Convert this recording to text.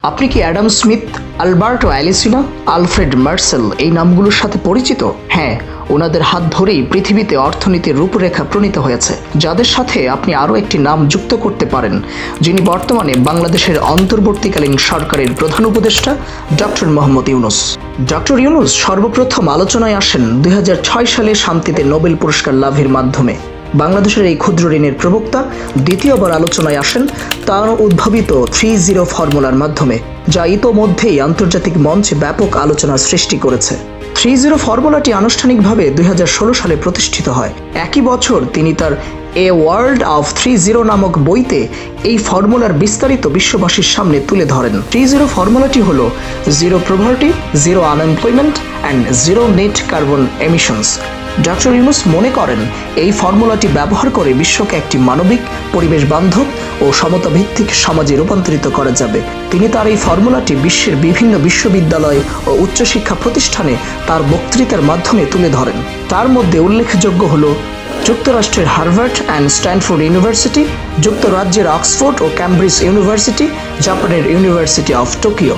আপনি কি Adam Smith, Alberto Alesina, Alfred Marshall এই নামগুলোর সাথে পরিচিত? হ্যাঁ, ওনাদের হাত ধরেই পৃথিবীতে অর্থনীতির রূপরেখা প্রণীত হয়েছে, যাদের সাথে আপনি আরও একটি নাম যুক্ত করতে পারেন, যিনি বর্তমানে বাংলাদেশের অন্তর্বর্তীকালীন সরকারের প্রধান উপদেষ্টা ডক্টর মোহাম্মদ ইউনূস। ডক্টর ইউনূস সর্বপ্রথম আলোচনায় আসেন 2006 সালে শান্তিতে নোবেল পুরস্কার লাভের মাধ্যমে। বাংলাদেশের এই ক্ষুদ্র ঋণের প্রবক্তা দ্বিতীয়বার আলোচনায় আসেন তার উদ্ভাবিত 3-0 ফর্মুলার মাধ্যমে, যা ইতোমধ্যেই আন্তর্জাতিক মঞ্চে ব্যাপক আলোচনার সৃষ্টি করেছে। 3-0 ফর্মুলাটি আনুষ্ঠানিকভাবে 2016 সালে প্রতিষ্ঠিত হয়। একই বছর তিনি তার এ ওয়ার্ল্ড অফ 3-0 নামক বইতে এই ফর্মুলার বিস্তারিত বিশ্ববাসীর সামনে তুলে ধরেন। 3-0 ফর্মুলাটি হল 0 poverty, 0 unemployment and 0 net carbon emissions. Doctor Yunus মনে করেন এই ফর্মুলাটি ব্যবহার করে বিশ্বকে একটি মানবিক, পরিবেশ বান্ধব ও সমতা ভিত্তিক সমাজে রূপান্তরিত করা যাবে। তিনি তার এই ফর্মুলাটি বিশ্বের বিভিন্ন বিশ্ববিদ্যালয় ও উচ্চশিক্ষা প্রতিষ্ঠানে তার বক্তৃতার মাধ্যমে তুলে ধরেন। তার মধ্যে উল্লেখযোগ্য হল যুক্তরাষ্ট্রের হার্ভার্ড অ্যান্ড স্ট্যানফোর্ড ইউনিভার্সিটি, যুক্তরাজ্যের অক্সফোর্ড ও ক্যামব্রিজ ইউনিভার্সিটি, জাপানের ইউনিভার্সিটি অফ টোকিও।